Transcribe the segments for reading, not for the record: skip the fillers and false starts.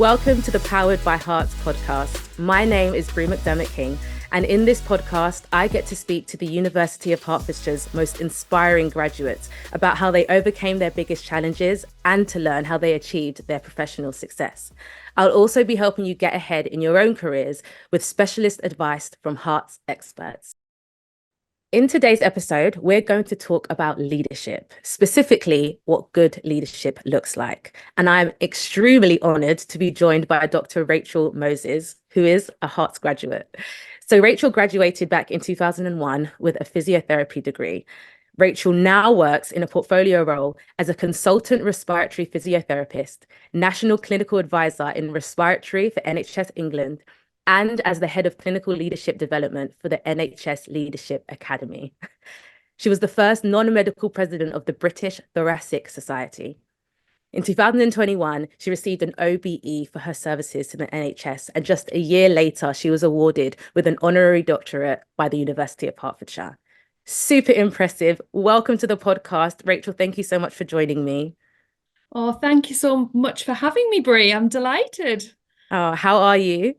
Welcome to the Powered by Herts podcast. My name is Brie McDermott-King, and in this podcast, I get to speak to the University of Hertfordshire's most inspiring graduates about how they overcame their biggest challenges and to learn how they achieved their professional success. I'll also be helping you get ahead in your own careers with specialist advice from Herts experts. In today's episode, we're going to talk about leadership, specifically what good leadership looks like. And I'm extremely honored to be joined by Dr. Rachael Moses, who is a Herts graduate. So Rachael graduated back in 2001 with a physiotherapy degree. Rachael now works in a portfolio role as a consultant respiratory physiotherapist, national clinical advisor in respiratory for NHS England, and as the head of clinical leadership development for the NHS Leadership Academy. She was the first non-medical president of the British Thoracic Society. In 2021, she received an OBE for her services to the NHS, and just a year later, she was awarded with an honorary doctorate by the University of Hertfordshire. Super impressive. Welcome to the podcast. Rachael, thank you so much for joining me. Oh, thank you so much for having me, Brie. I'm delighted. Oh, how are you?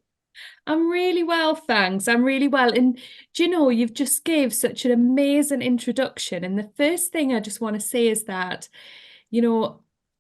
I'm really well, thanks. I'm really well. And do you know, you've just gave such an amazing introduction. And the first thing I just want to say is that,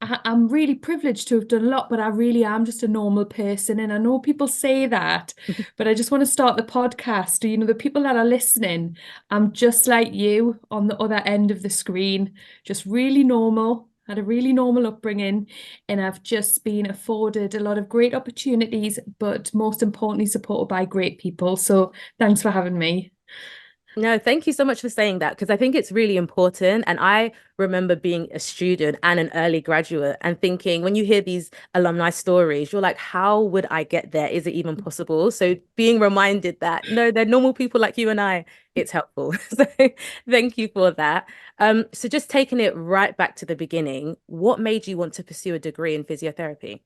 I'm really privileged to have done a lot, but I really am just a normal person. And I know people say that, but I just want to start the podcast. The people that are listening, I'm just like you on the other end of the screen, just really normal. Had a really normal upbringing, and I've just been afforded a lot of great opportunities, but most importantly, supported by great people. So thanks for having me. No, thank you so much for saying that, because I think it's really important. And I remember being a student and an early graduate and thinking, when you hear these alumni stories, you're like, how would I get there? Is it even possible? So being reminded that, no, they're normal people like you and I, it's helpful. So thank you for that. So just taking it right back to the beginning, what made you want to pursue a degree in physiotherapy?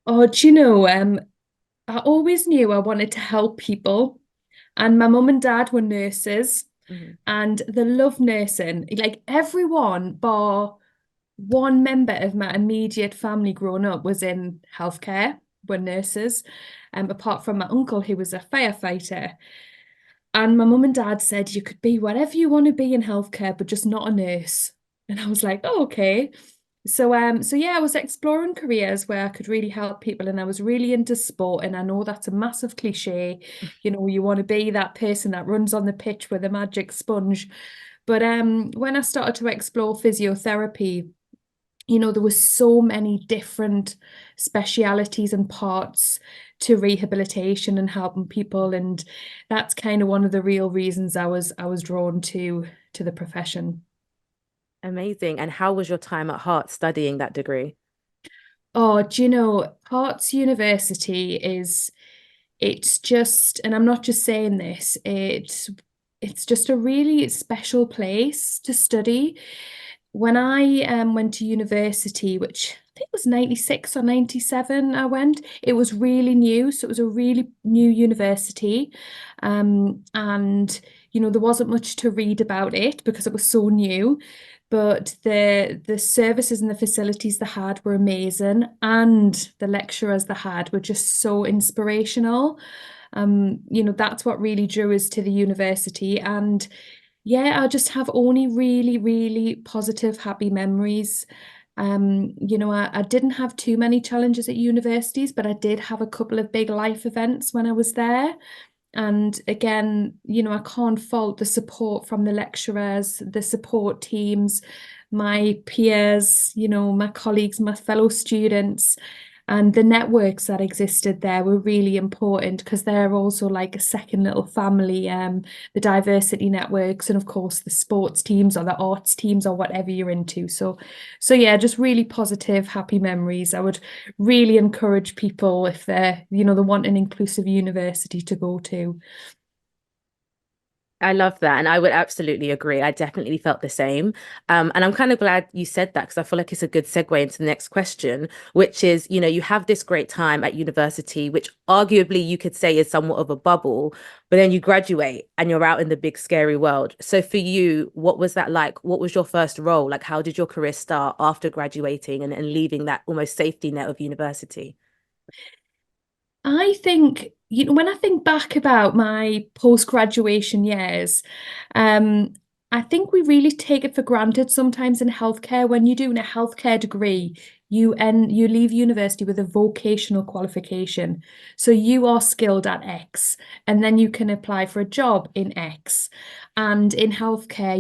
Oh, I always knew I wanted to help people. And my mum and dad were nurses Mhm. and they love nursing. Like everyone, bar one member of my immediate family growing up was in healthcare, were nurses, apart from my uncle who was a firefighter. And my mum and dad said you could be whatever you want to be in healthcare, but just not a nurse. And I was like, oh, okay. So yeah, I was exploring careers where I could really help people, and I was really into sport. And I know that's a massive cliche. You want to be that person that runs on the pitch with a magic sponge. But when I started to explore physiotherapy, there were so many different specialities and parts to rehabilitation and helping people, and that's kind of one of the real reasons I was drawn to the profession. Amazing. And how was your time at Hart studying that degree? Oh, Herts University it's just, and I'm not just saying this, it's just a really special place to study. When I went to university, which I think was 96 or 97, I went, it was really new. So it was a really new university. And there wasn't much to read about it because it was so new. But the services and the facilities they had were amazing, and the lecturers they had were just so inspirational. That's what really drew us to the university. And yeah, I just have only really, really positive, happy memories. I didn't have too many challenges at universities, but I did have a couple of big life events when I was there. And again, I can't fault the support from the lecturers, the support teams, my peers, my colleagues, my fellow students. And the networks that existed there were really important because they're also like a second little family. The diversity networks, and of course the sports teams or the arts teams or whatever you're into. So yeah, just really positive, happy memories. I would really encourage people if they want an inclusive university to go to. I love that. And I would absolutely agree. I definitely felt the same. And I'm kind of glad you said that because I feel like it's a good segue into the next question, which is, you have this great time at university, which arguably you could say is somewhat of a bubble, but then you graduate and you're out in the big, scary world. So for you, what was that like? What was your first role? Like, how did your career start after graduating and leaving that almost safety net of university? I think, when I think back about my post-graduation years, um, I think we really take it for granted sometimes in healthcare. When you're doing a healthcare degree, you leave university with a vocational qualification. So you are skilled at X, and then you can apply for a job in X. And in healthcare,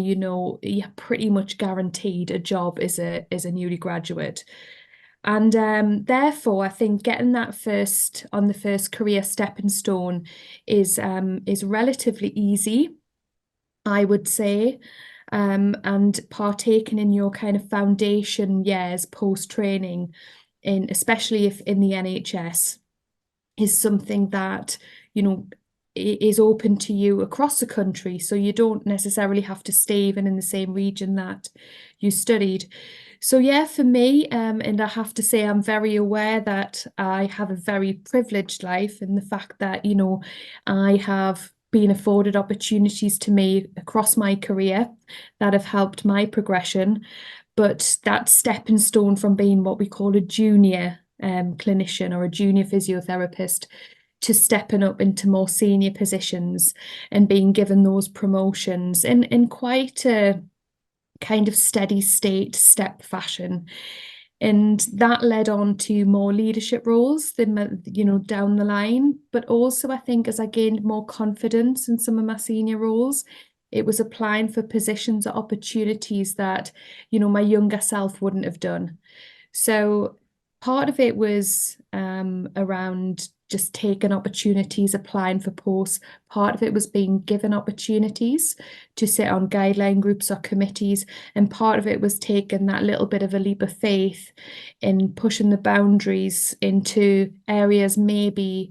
you're pretty much guaranteed a job as a newly graduate. And therefore, I think getting that the first career stepping stone is relatively easy, I would say. And partaking in your kind of foundation years post training, especially if in the NHS, is something that, you know, is open to you across the country. So you don't necessarily have to stay even in the same region that you studied. So yeah, for me, and I have to say I'm very aware that I have a very privileged life in the fact that, I have been afforded opportunities to me across my career that have helped my progression. But that stepping stone from being what we call a junior clinician or a junior physiotherapist to stepping up into more senior positions and being given those promotions in quite a kind of steady state step fashion. And that led on to more leadership roles than, down the line. But also, I think as I gained more confidence in some of my senior roles, it was applying for positions or opportunities that, my younger self wouldn't have done. So part of it was around just taking opportunities, applying for posts. Part of it was being given opportunities to sit on guideline groups or committees. And part of it was taking that little bit of a leap of faith in pushing the boundaries into areas maybe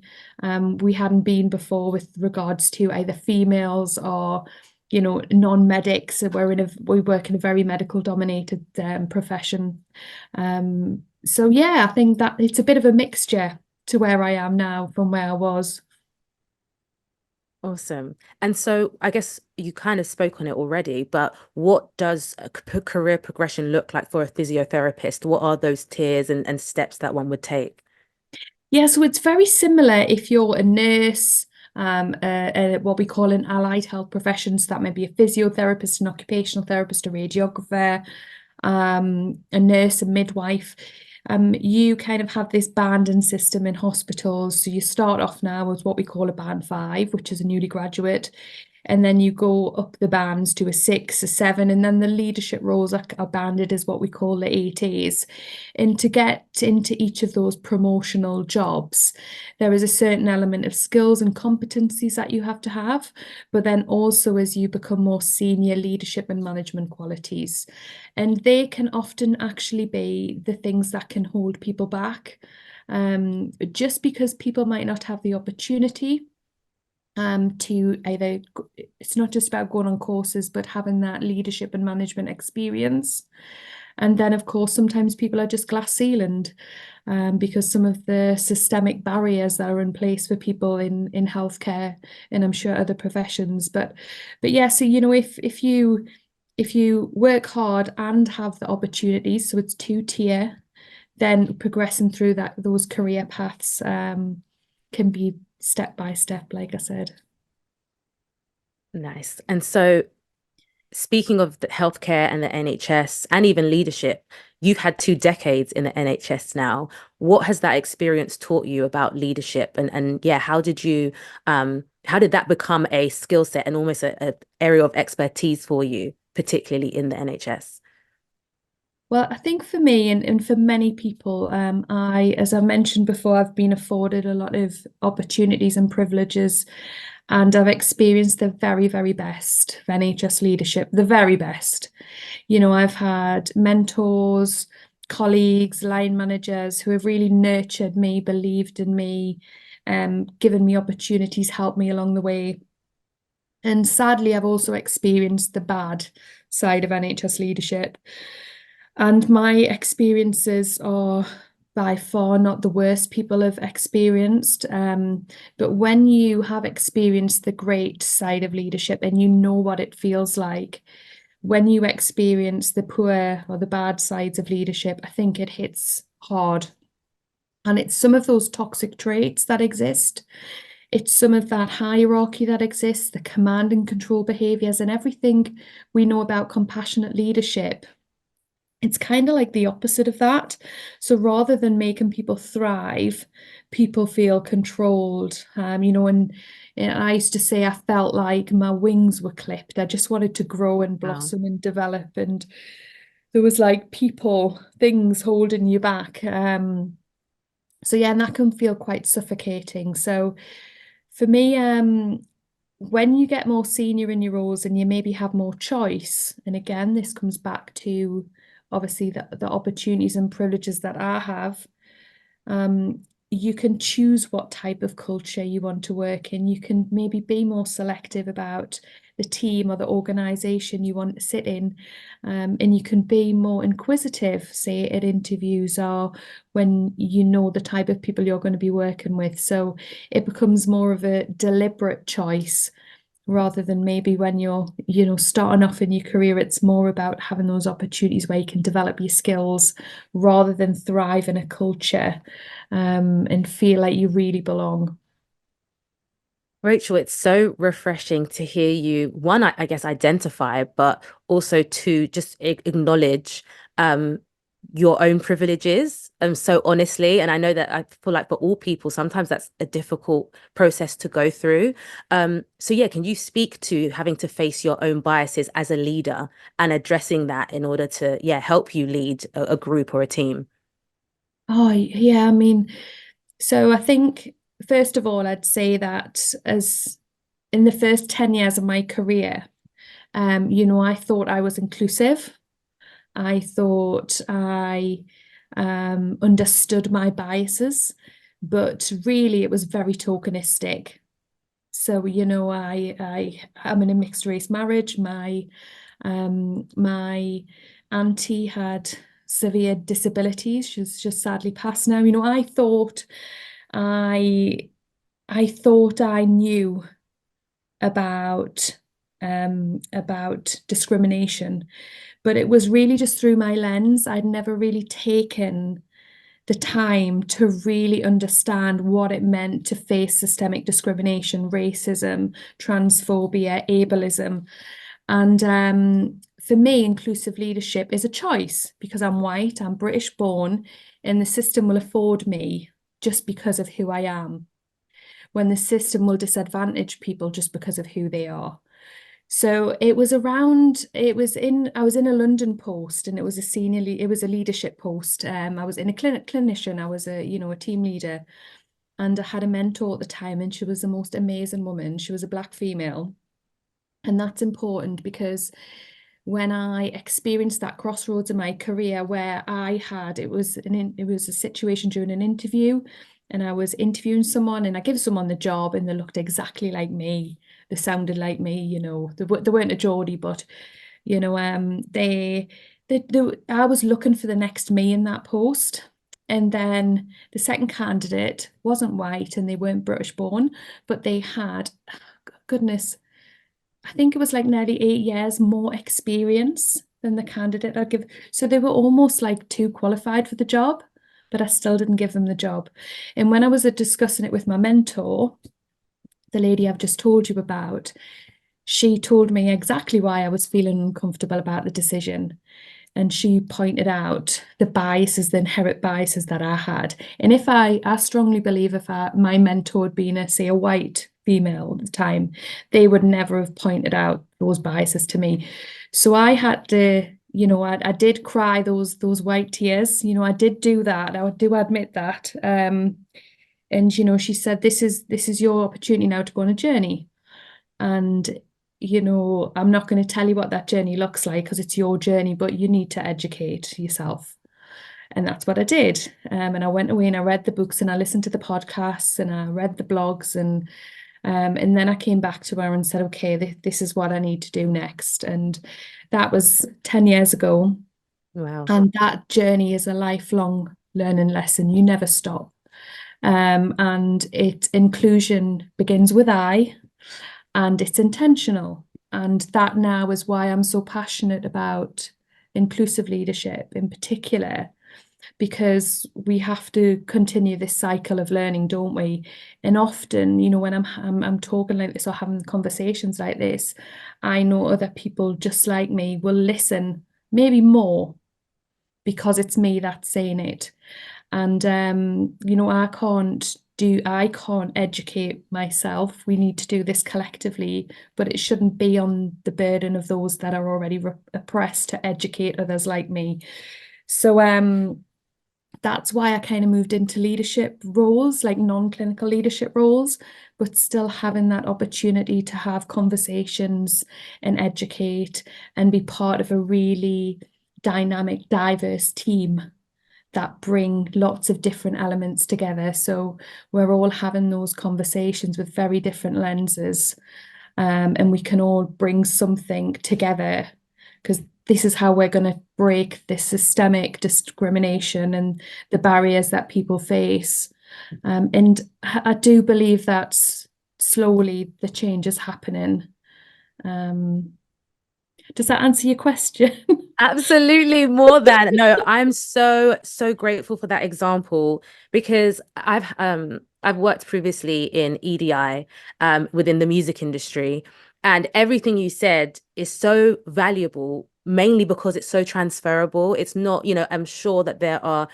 we hadn't been before with regards to either females or non-medics. We work in a very medical dominated profession. So yeah, I think that it's a bit of a mixture to where I am now from where I was. Awesome. And so I guess you kind of spoke on it already, but what does a career progression look like for a physiotherapist? What are those tiers and steps that one would take? Yeah, so it's very similar if you're a nurse, what we call an allied health professions. That may be a physiotherapist, an occupational therapist, a radiographer, a nurse, a midwife. You kind of have this banding system in hospitals. So you start off now with what we call a band 5, which is a newly graduate. And then you go up the bands to a 6, a 7, and then the leadership roles are banded as what we call the 8As. And to get into each of those promotional jobs, there is a certain element of skills and competencies that you have to have, but then also as you become more senior, leadership and management qualities. And they can often actually be the things that can hold people back. Just because people might not have the opportunity to either, it's not just about going on courses, but having that leadership and management experience. And then, of course, sometimes people are just glass ceilinged because some of the systemic barriers that are in place for people in healthcare, and I'm sure other professions. But yeah, so if you work hard and have the opportunities, so it's 2 tier, then progressing through those career paths can be step by step, like I said. Nice. And so speaking of the healthcare and the NHS and even leadership, you've had 2 decades in the NHS now. What has that experience taught you about leadership? And yeah, how did that become a skill set and almost a area of expertise for you, particularly in the NHS? Well, I think for me and for many people, as I mentioned before, I've been afforded a lot of opportunities and privileges, and I've experienced the very, very best of NHS leadership, the very best. I've had mentors, colleagues, line managers who have really nurtured me, believed in me, given me opportunities, helped me along the way. And sadly, I've also experienced the bad side of NHS leadership. And my experiences are by far not the worst people have experienced. But when you have experienced the great side of leadership and you know what it feels like, when you experience the poor or the bad sides of leadership, I think it hits hard. And it's some of those toxic traits that exist. It's some of that hierarchy that exists, the command and control behaviors, and everything we know about compassionate leadership. It's kind of like the opposite of that. So rather than making people thrive, people feel controlled. And I used to say I felt like my wings were clipped. I just wanted to grow and Wow. blossom and develop. And there was like people, things holding you back. So yeah, and that can feel quite suffocating. So for me, when you get more senior in your roles and you maybe have more choice, and again, this comes back to obviously the opportunities and privileges that I have, um, you can choose what type of culture you want to work in. You can maybe be more selective about the team or the organization you want to sit in. And you can be more inquisitive, say at interviews or when you know the type of people you're going to be working with. So it becomes more of a deliberate choice rather than maybe when you're, starting off in your career, it's more about having those opportunities where you can develop your skills rather than thrive in a culture, and feel like you really belong. Rachel, it's so refreshing to hear you, one, I guess, identify, but also to just acknowledge um, your own privileges so honestly. And I know that I feel like for all people, sometimes that's a difficult process to go through. So yeah, can you speak to having to face your own biases as a leader and addressing that in order to, yeah, help you lead a group or a team? Oh, yeah, I mean, so I think first of all, I'd say that as in the first 10 years of my career, I thought I was inclusive. I thought I understood my biases, but really it was very tokenistic. So, I'm in a mixed race marriage. My auntie had severe disabilities. She's just sadly passed now. I I thought I knew about about discrimination, but it was really just through my lens. I'd never really taken the time to really understand what it meant to face systemic discrimination, racism, transphobia, ableism. And for me, inclusive leadership is a choice because I'm white, I'm British born, and the system will afford me just because of who I am, when the system will disadvantage people just because of who they are. So I was in a London post and it was it was a leadership post. I was in a clinician, I was a team leader, and I had a mentor at the time, and she was the most amazing woman. She was a black female. And that's important because when I experienced that crossroads in my career where it was a situation during an interview, and I was interviewing someone and I give someone the job and they looked exactly like me. They sounded like me, they weren't a Geordie, but they I was looking for the next me in that post. And then the second candidate wasn't white and they weren't British born, but they had, goodness, I think it was like nearly 8 years more experience than the candidate I'd give. So they were almost like too qualified for the job, but I still didn't give them the job. And when I was discussing it with my mentor, the lady I've just told you about, she told me exactly why I was feeling uncomfortable about the decision. And she pointed out the biases, the inherent biases that I had. And I strongly believe if my mentor had been say, a white female at the time, they would never have pointed out those biases to me. So I had to, I did cry those white tears. I did do that. I do admit that. And she said, this is your opportunity now to go on a journey. And I'm not going to tell you what that journey looks like because it's your journey, but you need to educate yourself. And that's what I did. And I went away and I read the books and I listened to the podcasts and I read the blogs, and then I came back to her and said, okay, this is what I need to do next. And that was 10 years ago. Wow. And that journey is a lifelong learning lesson. You never stop. And inclusion begins with and it's intentional. And that now is why I'm so passionate about inclusive leadership in particular, because we have to continue this cycle of learning, don't we? And often, you know, when I'm talking like this or having conversations like this, I know other people just like me will listen maybe more because it's me that's saying it. And you know, I can't educate myself. We need to do this collectively, but it shouldn't be on the burden of those that are already oppressed to educate others like me. So that's why I kind of moved into leadership roles, like non-clinical leadership roles, but still having that opportunity to have conversations and educate and be part of a really dynamic, diverse team that bring lots of different elements together. So we're all having those conversations with very different lenses, and we can all bring something together, because this is how we're going to break this systemic discrimination and the barriers that people face. And I do believe that slowly the change is happening. Does that answer your question? Absolutely, more than. No, I'm so grateful for that example, because I've worked previously in EDI within the music industry, and everything you said is so valuable, mainly because it's so transferable. It's not, I'm sure that there are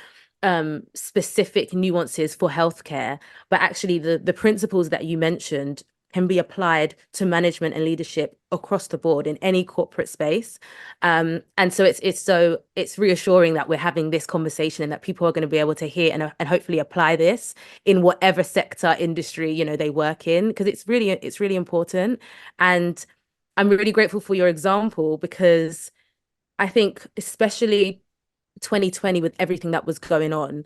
specific nuances for healthcare, but actually the principles that you mentioned can be applied to management and leadership across the board in any corporate space. And so it's reassuring that we're having this conversation and that people are going to be able to hear and hopefully apply this in whatever sector, industry, they work in, because it's really important. And I'm really grateful for your example, because I think especially 2020, with everything that was going on,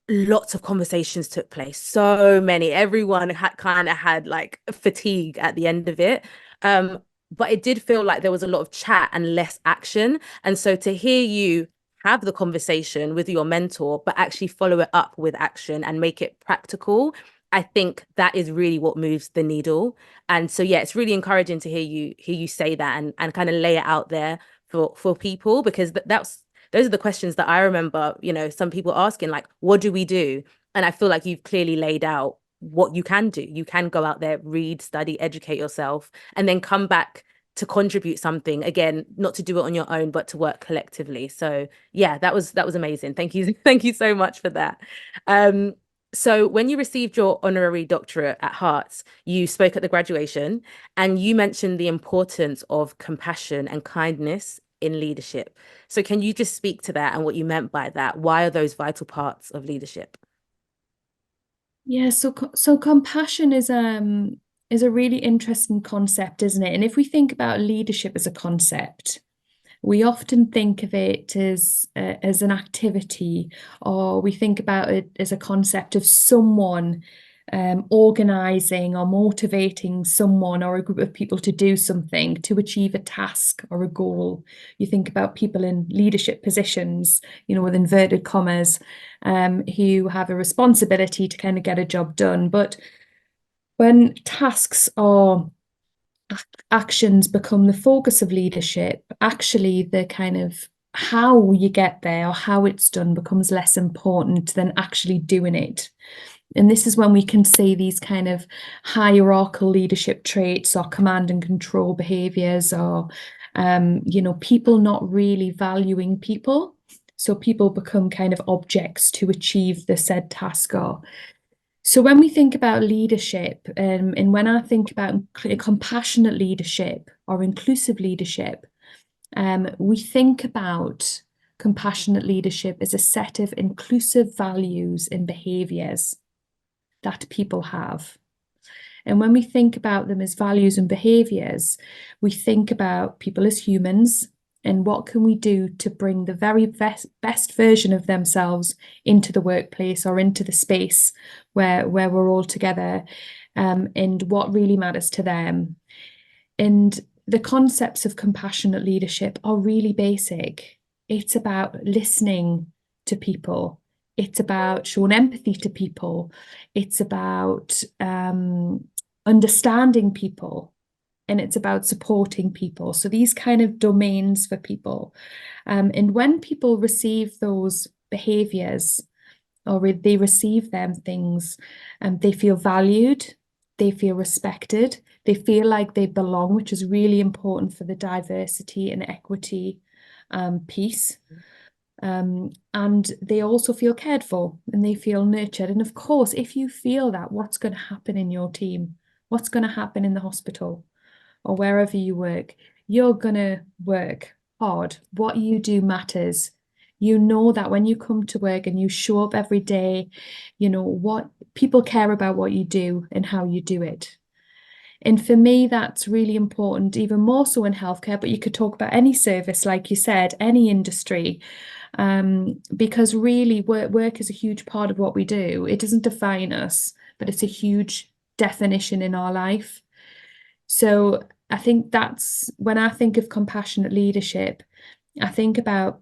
lots of conversations took place, so many. Everyone had like fatigue at the end of it, but it did feel like there was a lot of chat and less action. And so to hear you have the conversation with your mentor but actually follow it up with action and make it practical, I think that is really what moves the needle. And so yeah, it's really encouraging to hear you say that and kind of lay it out there for people, because those are the questions that I remember, some people asking, like, what do we do? And I feel like you've clearly laid out what you can do. You can go out there, read, study, educate yourself, and then come back to contribute something, again, not to do it on your own, but to work collectively. So yeah, that was amazing. Thank you. Thank you so much for that. So when you received your honorary doctorate at Herts, you spoke at the graduation, and you mentioned the importance of compassion and kindness in leadership. So can you just speak to that and what you meant by that? Why are those vital parts of leadership? Yeah, so compassion is a really interesting concept, isn't it? And if we think about leadership as a concept, we often think of it as an activity, or we think about it as a concept of someone organizing or motivating someone or a group of people to do something, to achieve a task or a goal. You think about people in leadership positions, with inverted commas, who have a responsibility to kind of get a job done. But when tasks or actions become the focus of leadership, actually the kind of how you get there or how it's done becomes less important than actually doing it. And this is when we can see these kind of hierarchical leadership traits or command and control behaviors, or people not really valuing people. So people become kind of objects to achieve the said task. Or so when we think about leadership, and when I think about compassionate leadership or inclusive leadership, we think about compassionate leadership as a set of inclusive values and behaviors that people have. And when we think about them as values and behaviors, we think about people as humans and what can we do to bring the very best version of themselves into the workplace or into the space where we're all together, and what really matters to them. And the concepts of compassionate leadership are really basic. It's about listening to people. It's about showing empathy to people. It's about understanding people. and it's about supporting people. So these kind of domains for people. And when people receive those behaviors, or they receive them things, they feel valued, they feel respected, they feel like they belong, which is really important for the diversity and equity piece. And they also feel cared for and they feel nurtured. And of course, if you feel that, what's going to happen in your team? What's going to happen in the hospital or wherever you work? You're going to work hard. What you do matters. You know that when you come to work and you show up every day, you know what people care about what you do and how you do it. And for me, that's really important, even more so in healthcare, but you could talk about any service, like you said, any industry, because really work is a huge part of what we do. It doesn't define us, but it's a huge definition in our life. So I think that's when I think of compassionate leadership, I think about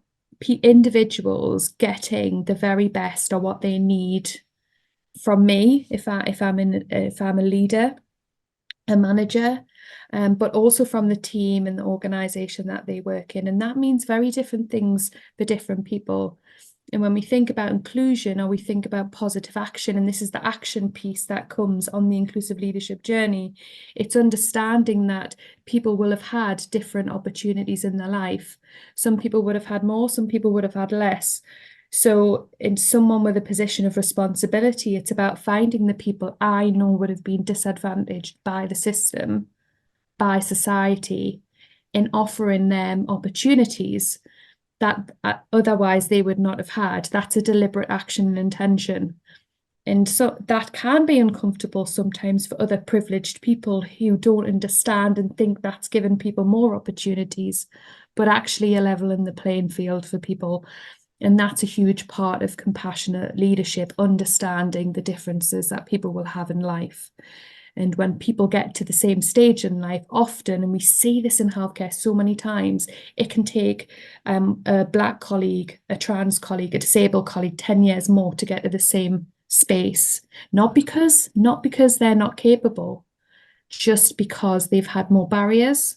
individuals getting the very best or what they need from me if I'm a leader, a manager, but also from the team and the organization that they work in. And that means very different things for different people. And when we think about inclusion or we think about positive action, and this is the action piece that comes on the inclusive leadership journey, it's understanding that people will have had different opportunities in their life. Some people would have had more, some people would have had less. So in someone with a position of responsibility, it's about finding the people I know would have been disadvantaged by the system, by society, in offering them opportunities that otherwise they would not have had. That's a deliberate action and intention. And so that can be uncomfortable sometimes for other privileged people who don't understand and think that's given people more opportunities, but actually a level in the playing field for people. And that's a huge part of compassionate leadership, understanding the differences that people will have in life. And when people get to the same stage in life, often, and we see this in healthcare so many times, it can take a Black colleague, a trans colleague, a disabled colleague 10 years more to get to the same space. Not because they're not capable, just because they've had more barriers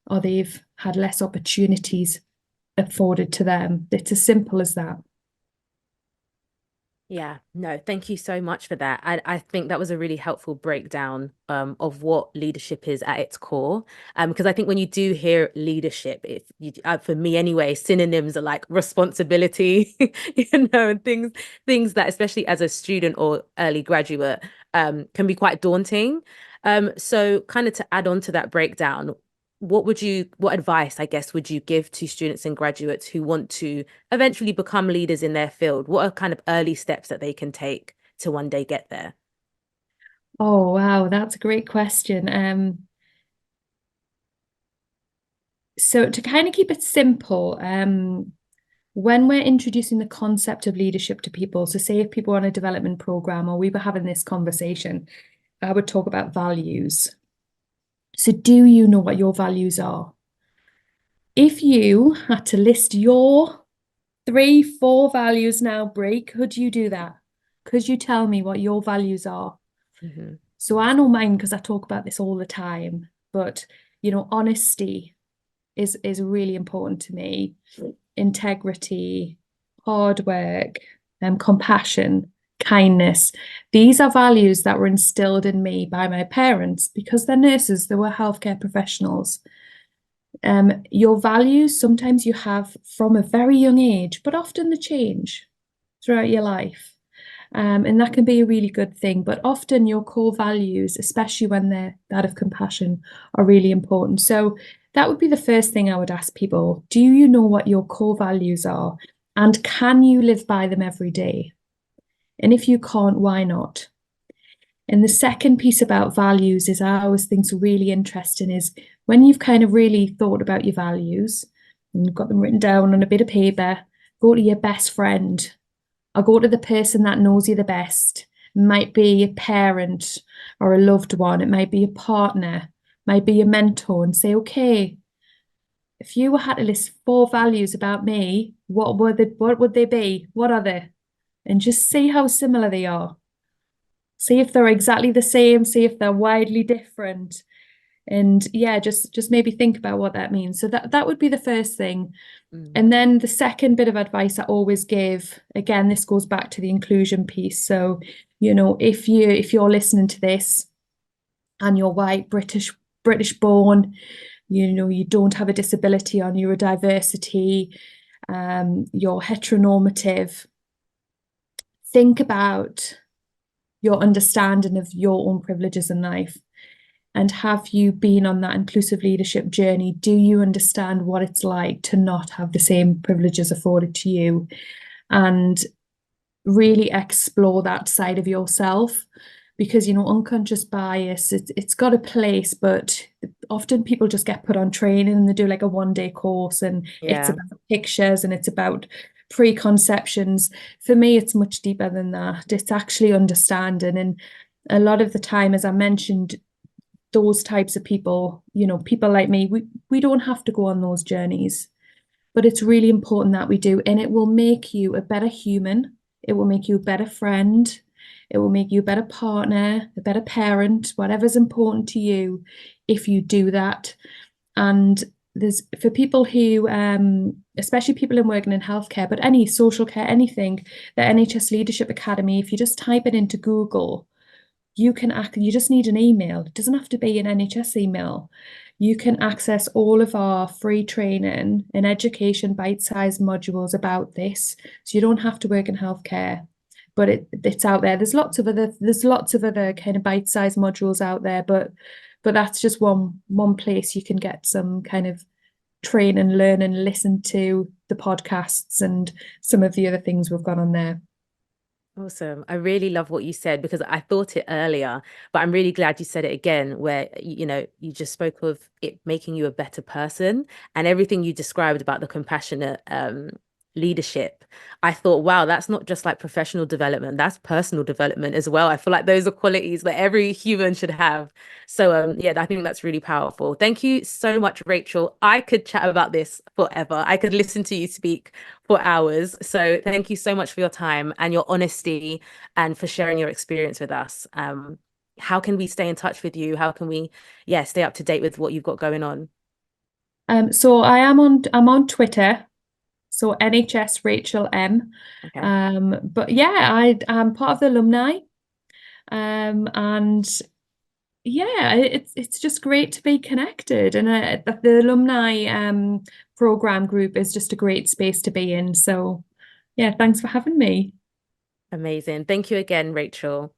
or they've had less opportunities afforded to them. It's as simple as that. Yeah, no, thank you so much for that. I think that was a really helpful breakdown of what leadership is at its core. Because I think when you do hear leadership, if you, for me anyway, synonyms are like responsibility, and things that, especially as a student or early graduate, can be quite daunting. So kind of to add on to that breakdown, what advice, I guess, would you give to students and graduates who want to eventually become leaders in their field? What are kind of early steps that they can take to one day get there? Oh, wow, that's a great question. So to kind of keep it simple, when we're introducing the concept of leadership to people, so say if people are on a development program or we were having this conversation, I would talk about values. So do you know what your values are? If you had to list your 3, 4 values now, Brie, could you do that? Could you tell me what your values are? Mm-hmm. So I know mine because I talk about this all the time, but honesty is really important to me. Integrity, hard work, compassion, kindness. These are values that were instilled in me by my parents because they're nurses, they were healthcare professionals. Your values sometimes you have from a very young age, but often they change throughout your life. And that can be a really good thing. But often your core values, especially when they're that of compassion, are really important. So that would be the first thing I would ask people. Do you know what your core values are? And can you live by them every day? And if you can't, why not? And the second piece about values is I always think is really interesting is when you've kind of really thought about your values and you've got them written down on a bit of paper, go to your best friend or go to the person that knows you the best. It might be a parent or a loved one. It might be a partner, might be a mentor and say, okay, if you had to list 4 values about me, what would they be? What are they? And just see how similar they are. See if they're exactly the same, see if they're widely different. And yeah, just maybe think about what that means. So that would be the first thing. Mm. And then the second bit of advice I always give, again, this goes back to the inclusion piece. So, if you're listening to this and you're white, British born, you don't have a disability or neurodiversity, you're heteronormative, think about your understanding of your own privileges in life. And have you been on that inclusive leadership journey? Do you understand what it's like to not have the same privileges afforded to you? And really explore that side of yourself, because unconscious bias, it's got a place, but often people just get put on training and they do like a 1 day course, and it's Yeah. about pictures and it's about preconceptions. For me, it's much deeper than that. It's actually understanding. And a lot of the time, as I mentioned, those types of people, people like me, we don't have to go on those journeys, but it's really important that we do. And it will make you a better human. It will make you a better friend. It will make you a better partner, a better parent, whatever's important to you if you do that. And there's, for people who, especially people in working in healthcare, but any social care, anything, the NHS Leadership Academy, if you just type it into Google, you just need an email. It doesn't have to be an NHS email. You can access all of our free training and education bite-sized modules about this. So you don't have to work in healthcare, but it's out there. There's lots of other kind of bite-sized modules out there, but that's just one place you can get some kind of train and learn and listen to the podcasts and some of the other things we've got on there. Awesome. I really love what you said because I thought it earlier, but I'm really glad you said it again, where, you just spoke of it making you a better person and everything you described about the compassionate leadership. I thought, wow, that's not just like professional development, that's personal development as well. I feel like those are qualities that every human should have. So yeah, I think that's really powerful. Thank you so much, Rachel. I could chat about this forever. I could listen to you speak for hours. So thank you so much for your time and your honesty and for sharing your experience with us. How can we stay in touch with you? How can we, yeah, stay up to date with what you've got going on? So I'm on Twitter, so NHS Rachel M. Okay. But yeah, I'm part of the alumni. And yeah, it's just great to be connected. And the alumni program group is just a great space to be in. So yeah, thanks for having me. Amazing. Thank you again, Rachel.